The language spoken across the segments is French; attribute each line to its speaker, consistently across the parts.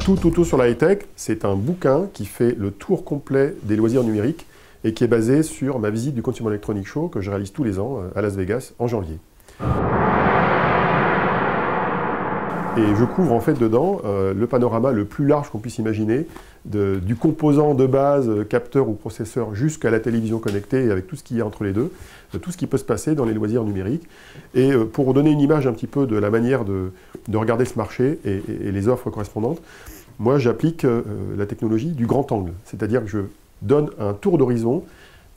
Speaker 1: Tout Auto sur la high-tech, c'est un bouquin qui fait le tour complet des loisirs numériques et qui est basé sur ma visite du Consumer Electronics Show que je réalise tous les ans à Las Vegas en janvier. Et je couvre en fait dedans le panorama le plus large qu'on puisse imaginer, du composant de base, capteur ou processeur, jusqu'à la télévision connectée et avec tout ce qu'il y a entre les deux, de tout ce qui peut se passer dans les loisirs numériques. Et pour donner une image un petit peu de la manière de regarder ce marché et les offres correspondantes, moi j'applique la technologie du grand angle, c'est-à-dire que je donne un tour d'horizon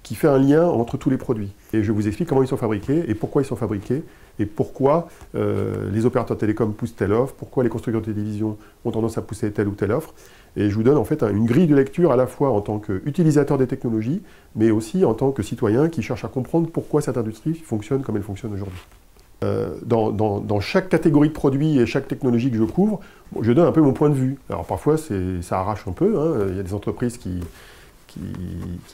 Speaker 1: qui fait un lien entre tous les produits. Et je vous explique comment ils sont fabriqués et pourquoi ils sont fabriqués et pourquoi les opérateurs télécoms poussent telle offre, pourquoi les constructeurs de télévision ont tendance à pousser telle ou telle offre. Et je vous donne en fait une grille de lecture à la fois en tant qu'utilisateur des technologies, mais aussi en tant que citoyen qui cherche à comprendre pourquoi cette industrie fonctionne comme elle fonctionne aujourd'hui. Dans chaque catégorie de produits et chaque technologie que je couvre, je donne un peu mon point de vue. Alors parfois ça arrache un peu, hein. Il y a des entreprises qui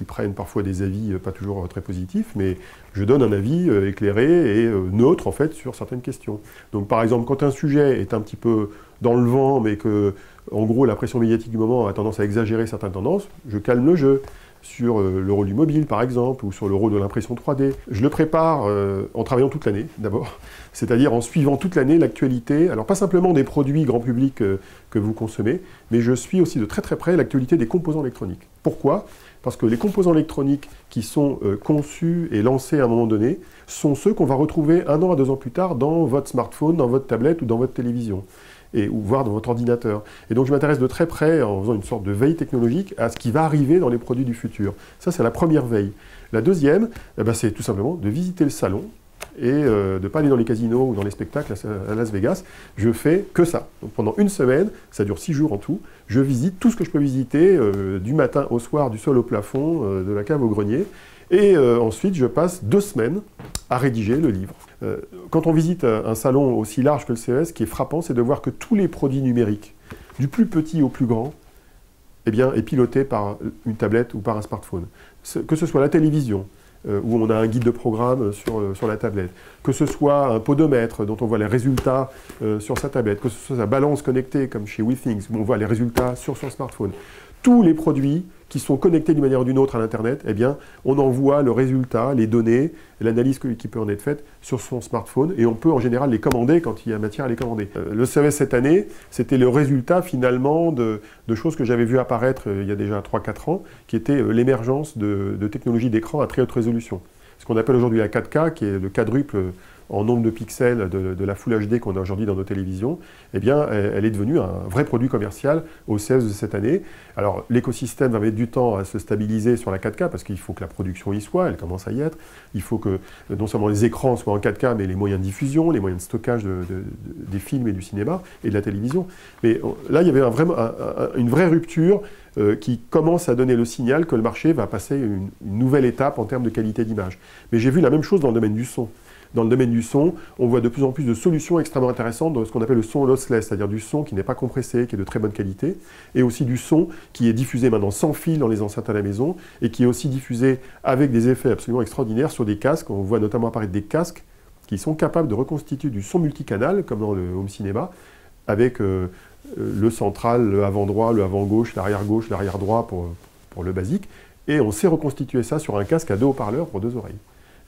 Speaker 1: prennent parfois des avis pas toujours très positifs, mais je donne un avis éclairé et neutre en fait sur certaines questions. Donc par exemple, quand un sujet est un petit peu dans le vent, mais que en gros la pression médiatique du moment a tendance à exagérer certaines tendances, je calme le jeu. Sur le rôle du mobile par exemple, ou sur le rôle de l'impression 3D. Je le prépare en travaillant toute l'année d'abord, c'est-à-dire en suivant toute l'année l'actualité, alors pas simplement des produits grand public que vous consommez, mais je suis aussi de très très près l'actualité des composants électroniques. Pourquoi ? Parce que les composants électroniques qui sont conçus et lancés à un moment donné sont ceux qu'on va retrouver 1 an à 2 ans plus tard dans votre smartphone, dans votre tablette ou dans votre télévision. Ou voire dans votre ordinateur. Et donc je m'intéresse de très près, en faisant une sorte de veille technologique, à ce qui va arriver dans les produits du futur. Ça, c'est la première veille. La deuxième, c'est tout simplement de visiter le salon et de ne pas aller dans les casinos ou dans les spectacles à Las Vegas. Je fais que ça. Donc pendant une semaine, ça dure 6 jours en tout, je visite tout ce que je peux visiter, du matin au soir, du sol au plafond, de la cave au grenier. Et ensuite, je passe 2 semaines à rédiger le livre. Quand on visite un salon aussi large que le CES, ce qui est frappant, c'est de voir que tous les produits numériques, du plus petit au plus grand, eh bien, est piloté par une tablette ou par un smartphone. Que ce soit la télévision, où on a un guide de programme sur la tablette, que ce soit un podomètre dont on voit les résultats sur sa tablette, que ce soit sa balance connectée comme chez WeThings, où on voit les résultats sur son smartphone. Tous les produits qui sont connectés d'une manière ou d'une autre à l'Internet, eh bien, on envoie le résultat, les données, l'analyse qui peut en être faite sur son smartphone, et on peut en général les commander quand il y a matière à les commander. Le CES cette année, c'était le résultat finalement de choses que j'avais vu apparaître il y a déjà 3-4 ans, qui était l'émergence de technologies d'écran à très haute résolution. Ce qu'on appelle aujourd'hui la 4K, qui est le quadruple en nombre de pixels de la Full HD qu'on a aujourd'hui dans nos télévisions, eh bien, elle est devenue un vrai produit commercial au CES de cette année. Alors, l'écosystème va mettre du temps à se stabiliser sur la 4K, parce qu'il faut que la production y soit, elle commence à y être. Il faut que non seulement les écrans soient en 4K, mais les moyens de diffusion, les moyens de stockage des films et du cinéma et de la télévision. Mais là, il y avait une vraie rupture qui commence à donner le signal que le marché va passer une nouvelle étape en termes de qualité d'image. Mais j'ai vu la même chose dans le domaine du son. Dans le domaine du son, on voit de plus en plus de solutions extrêmement intéressantes dans ce qu'on appelle le son lossless, c'est-à-dire du son qui n'est pas compressé, qui est de très bonne qualité, et aussi du son qui est diffusé maintenant sans fil dans les enceintes à la maison, et qui est aussi diffusé avec des effets absolument extraordinaires sur des casques. On voit notamment apparaître des casques qui sont capables de reconstituer du son multicanal, comme dans le home cinéma, avec le central, le avant droit, le avant gauche, l'arrière droit pour le basique, et on sait reconstituer ça sur un casque à 2 haut-parleurs pour 2 oreilles.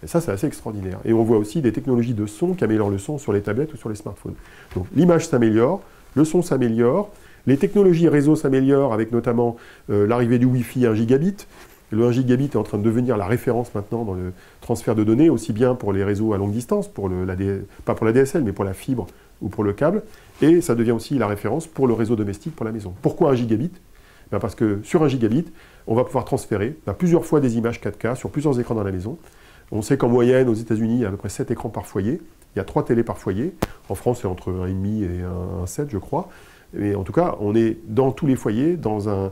Speaker 1: Et ça, c'est assez extraordinaire. Et on voit aussi des technologies de son qui améliorent le son sur les tablettes ou sur les smartphones. Donc l'image s'améliore, le son s'améliore, les technologies réseau s'améliorent avec notamment l'arrivée du Wi-Fi 1 gigabit. Le 1 gigabit est en train de devenir la référence maintenant dans le transfert de données, aussi bien pour les réseaux à longue distance, pas pour la DSL, mais pour la fibre ou pour le câble. Et ça devient aussi la référence pour le réseau domestique pour la maison. Pourquoi 1 gigabit ? Parce que sur 1 gigabit, on va pouvoir transférer plusieurs fois des images 4K sur plusieurs écrans dans la maison. On sait qu'en moyenne, aux États-Unis, il y a à peu près 7 écrans par foyer. Il y a 3 télés par foyer. En France, c'est entre 1,5 et 1,7, je crois. Mais en tout cas, on est dans tous les foyers, dans un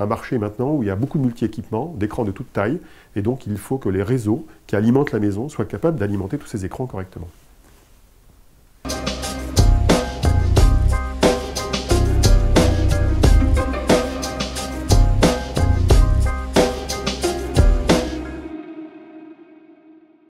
Speaker 1: marché maintenant où il y a beaucoup de multi-équipements, d'écrans de toute taille. Et donc, il faut que les réseaux qui alimentent la maison soient capables d'alimenter tous ces écrans correctement.